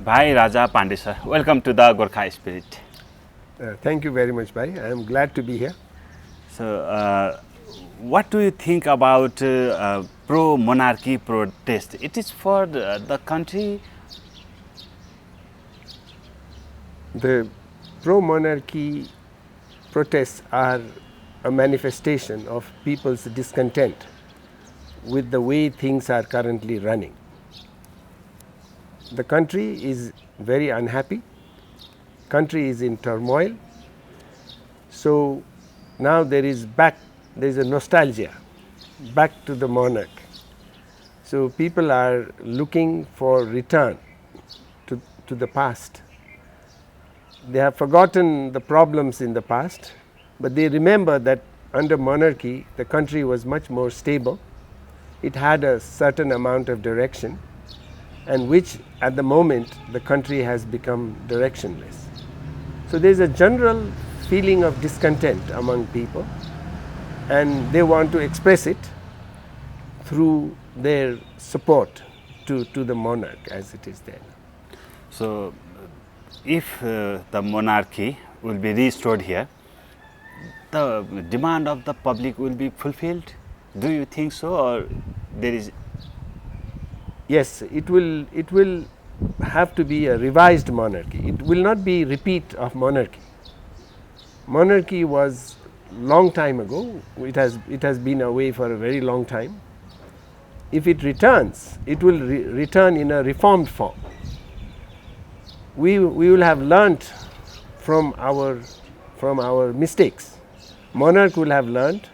Bhairaja Pandey sir, welcome to the Gorkha Spirit. Thank you very much, Bhai. I am glad to be here. So, what do you think about pro-monarchy protest? It is for the country. The pro-monarchy protests are a manifestation of people's discontent with the way things are currently running. The country is very unhappy, country is in turmoil, so now there is a nostalgia back to the monarch. So people are looking for return to the past. They have forgotten the problems in the past, but they remember that under monarchy the country was much more stable. It had a certain amount of direction, and which at the moment the country has become directionless. So there is a general feeling of discontent among people, and they want to express it through their support to the monarch as it is there. So, if the monarchy will be restored here, the demand of the public will be fulfilled. Do you think so, or there is? Yes, it will have to be a revised monarchy. It will not be repeat of monarchy. Monarchy was long time ago. It has been away for a very long time. If it returns, it will return in a reformed form. We will have learnt from our mistakes. Monarch will have learnt,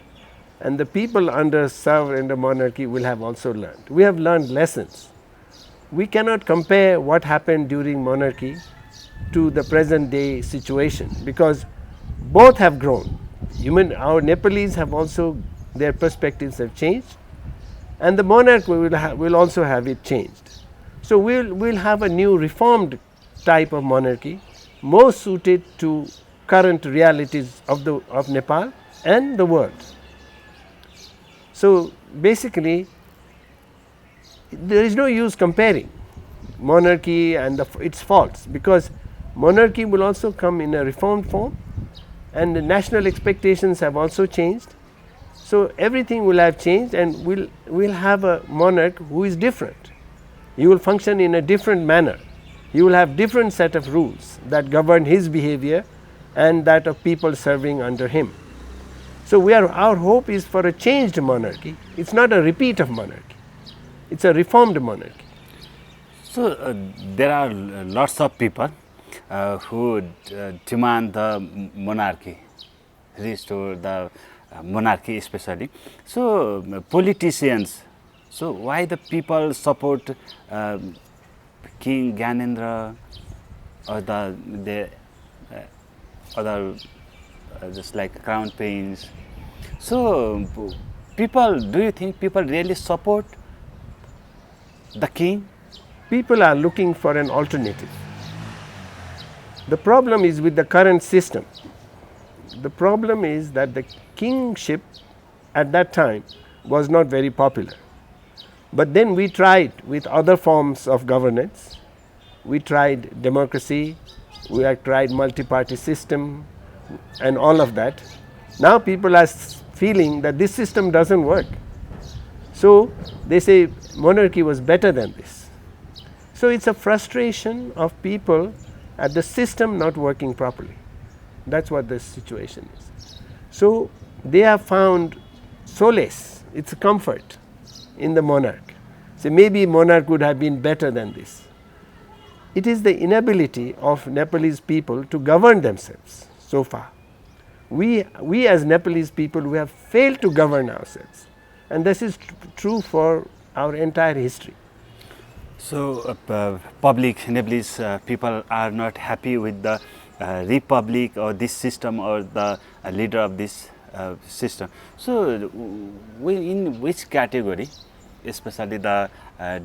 and the people served under monarchy will have also learned. We have learned lessons. We cannot compare what happened during monarchy to the present day situation, because both have grown. Our Nepalese have also, their perspectives have changed, and the monarch will also have it changed. So we'll have a new reformed type of monarchy, more suited to current realities of Nepal and the world. So basically, there is no use comparing monarchy and its faults, because monarchy will also come in a reformed form, and the national expectations have also changed. So everything will have changed, and we'll have a monarch who is different. He will function in a different manner. He will have different set of rules that govern his behavior and that of people serving under him. So our hope is for a changed monarchy. It's not a repeat of monarchy. It's a reformed monarchy. So there are lots of people who demand the monarchy, restore the monarchy especially. So politicians, so why the people support King Gyanendra or the other just like crown prince? So do you think people really support the king? People are looking for an alternative. The problem is with the current system. The problem is that the kingship at that time was not very popular. But then we tried with other forms of governance. We tried democracy, we have tried multi-party system and all of that. Now people are feeling that this system doesn't work. So they say monarchy was better than this. So it's a frustration of people at the system not working properly. That's what the situation is. So they have found solace, it's a comfort in the monarch. So maybe monarch would have been better than this. It is the inability of Nepalese people to govern themselves so far. We as Nepalese people, we have failed to govern ourselves, and this is true for our entire history. So public Nepalese people are not happy with the republic or this system or the leader of this system. So in which category, especially the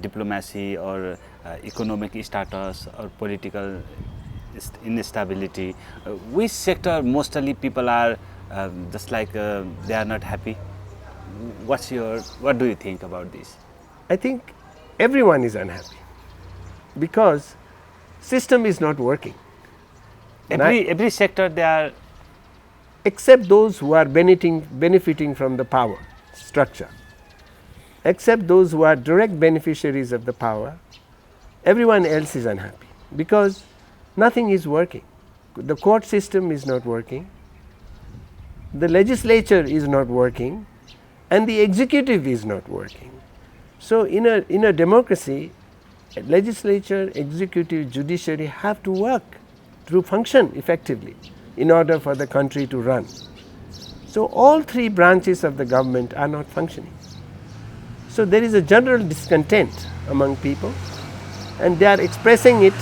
diplomacy or economic status or political instability, which sector mostly people are just like they are not happy? What do you think about this? I think everyone is unhappy, because system is not working. Every sector they are, except those who are benefiting from the power structure, except those who are direct beneficiaries of the power, everyone else is unhappy, because nothing is working. The court system is not working, the legislature is not working, and the executive is not working. So, in a democracy, legislature, executive, judiciary have to work to function effectively in order for the country to run. So, all three branches of the government are not functioning. So, there is a general discontent among people, and they are expressing it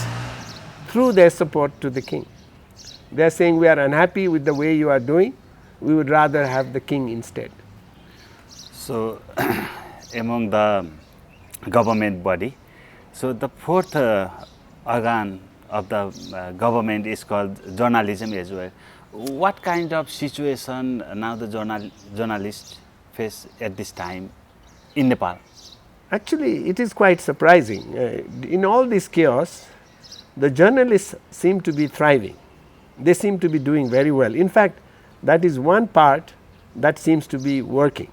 through their support to the king. They are saying, we are unhappy with the way you are doing, we would rather have the king instead. So, among the government body, so the fourth organ of the government is called journalism as well. What kind of situation now the journalists face at this time in Nepal? Actually, it is quite surprising. In all this chaos, the journalists seem to be thriving. They seem to be doing very well. In fact, that is one part that seems to be working,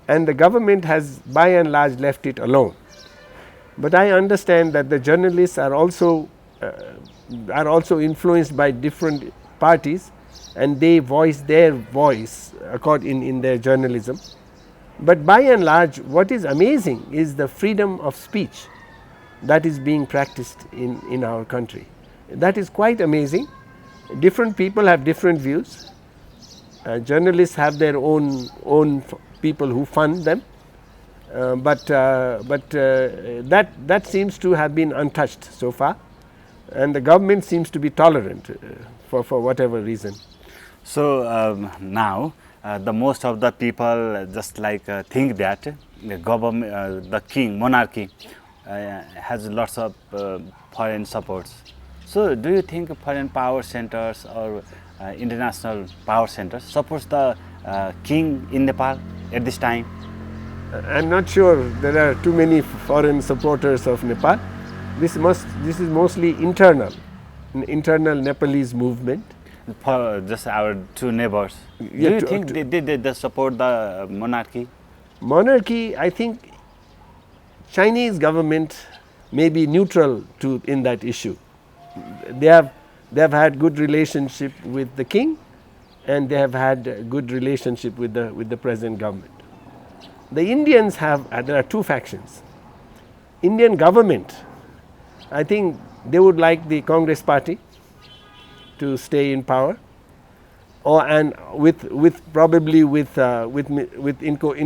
and the government has by and large left it alone. But I understand that the journalists are also influenced by different parties, and they voice their voice in their journalism. But by and large, what is amazing is the freedom of speech that is being practiced in our country. That is quite amazing. Different people have different views. Journalists have their own people who fund them. But that seems to have been untouched so far, and the government seems to be tolerant for whatever reason. So, now the most of the people just like think that the government, the king, monarchy has lots of foreign supports. So, do you think foreign power centers or international power centers supports the king in Nepal at this time? I am not sure there are too many foreign supporters of Nepal. This is mostly internal Nepalese movement. For just our two neighbors. Yeah, do you think they support the monarchy? Monarchy, I think Chinese government may be neutral in that issue. They have had good relationship with the king, and they have had a good relationship with the present government. The Indians there are two factions. Indian government, I think they would like the Congress party to stay in power, in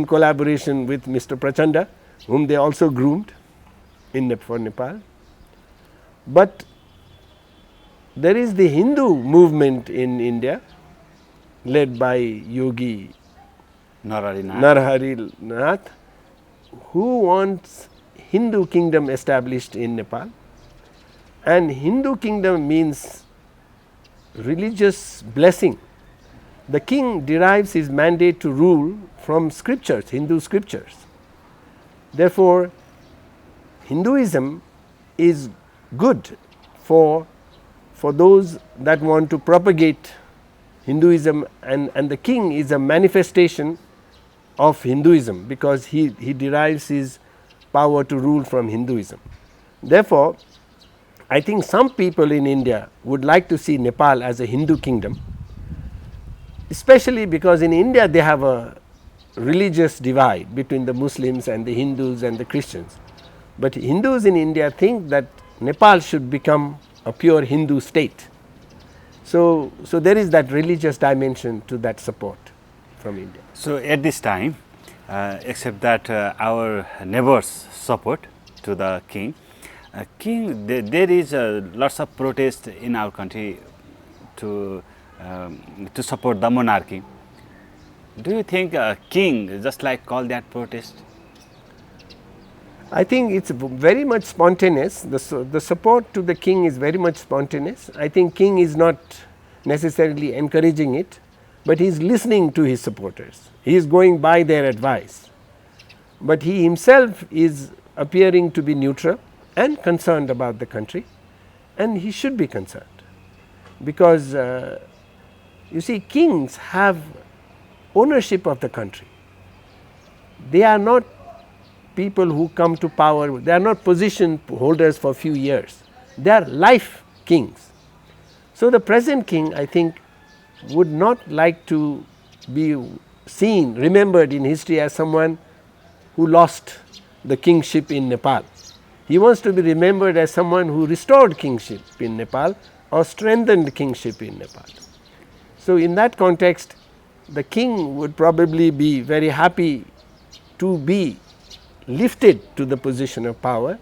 collaboration with Mr. Prachanda, whom they also groomed for Nepal. But there is the Hindu movement in India, led by Yogi Narahari Nath, who wants Hindu kingdom established in Nepal. And Hindu kingdom means religious blessing. The king derives his mandate to rule from scriptures, Hindu scriptures. Therefore, Hinduism is good for those that want to propagate Hinduism, and the king is a manifestation of Hinduism, because he derives his power to rule from Hinduism. Therefore, I think some people in India would like to see Nepal as a Hindu kingdom, especially because in India they have a religious divide between the Muslims and the Hindus and the Christians. But Hindus in India think that Nepal should become a pure Hindu state. So there is that religious dimension to that support from India. So, at this time, except that our neighbors support to the king, there is lots of protest in our country to support the monarchy. Do you think king just like call that protest? I think it's very much spontaneous. The support to the king is very much spontaneous. I think king is not necessarily encouraging it, but he is listening to his supporters. He is going by their advice, but he himself is appearing to be neutral, and concerned about the country, and he should be concerned, because you see, kings have ownership of the country. They are not people who come to power, they are not position holders for few years, they are life kings. So, the present king, I think, would not like to be seen, remembered in history as someone who lost the kingship in Nepal. He wants to be remembered as someone who restored kingship in Nepal or strengthened kingship in Nepal. So, in that context, the king would probably be very happy to be lifted to the position of power,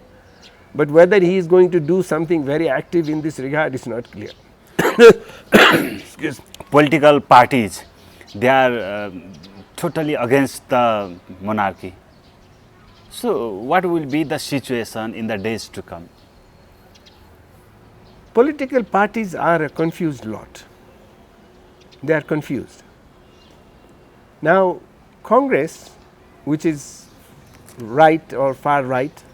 but whether he is going to do something very active in this regard is not clear. Political parties, they are totally against the monarchy. So, what will be the situation in the days to come? Political parties are a confused lot. They are confused. Now, Congress, which is right or far right,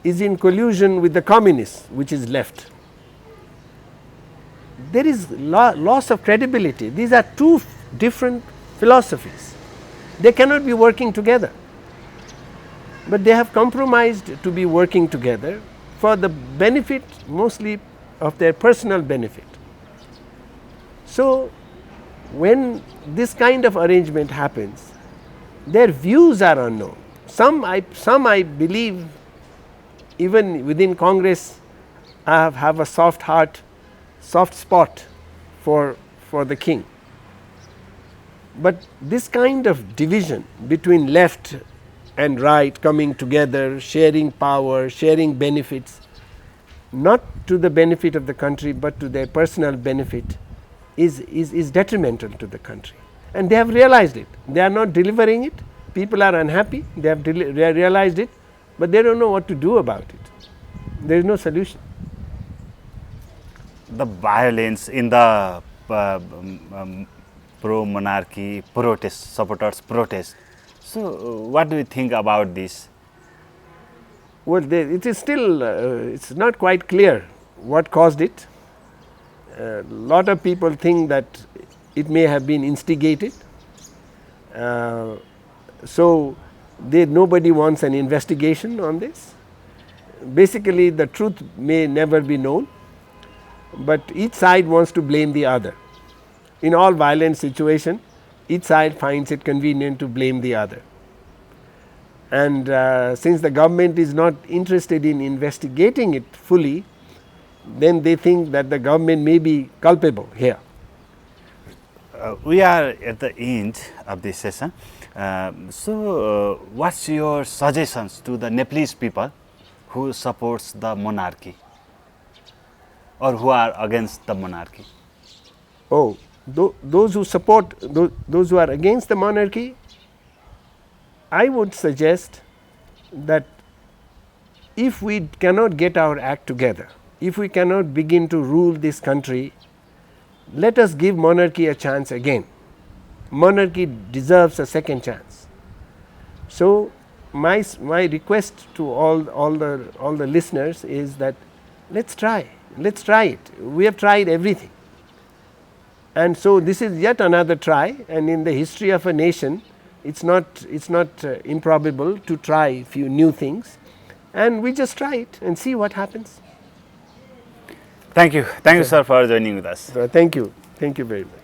is in collusion with the communists, which is left. There is loss of credibility. These are two different philosophies. They cannot be working together, but they have compromised to be working together for the benefit mostly of their personal benefit. So, when this kind of arrangement happens, their views are unknown. Some I believe even within Congress have a soft heart, soft spot for the king. But this kind of division between left and right coming together, sharing power, sharing benefits, not to the benefit of the country, but to their personal benefit, is detrimental to the country, and they have realized it. They are not delivering it. People are unhappy. They have realized it, but they don't know what to do about it. There is no solution. The violence in the pro-monarchy protest, supporters protest. So, what do you think about this? Well, it is still it's not quite clear what caused it. A lot of people think that it may have been instigated. So, nobody wants an investigation on this. Basically, the truth may never be known, but each side wants to blame the other. In all violent situation, each side finds it convenient to blame the other. And since the government is not interested in investigating it fully, then they think that the government may be culpable here. We are at the end of this session. What's your suggestions to the Nepalese people who supports the monarchy or who are against the monarchy? Oh, those who support, those who are against the monarchy, I would suggest that if we cannot get our act together, if we cannot begin to rule this country, let us give monarchy a chance again. Monarchy deserves a second chance. So, my request to all the listeners is that let's try it. We have tried everything, and so this is yet another try. And in the history of a nation, it's not improbable to try few new things, and we just try it and see what happens. Thank you, sir, for joining with us. Thank you very much.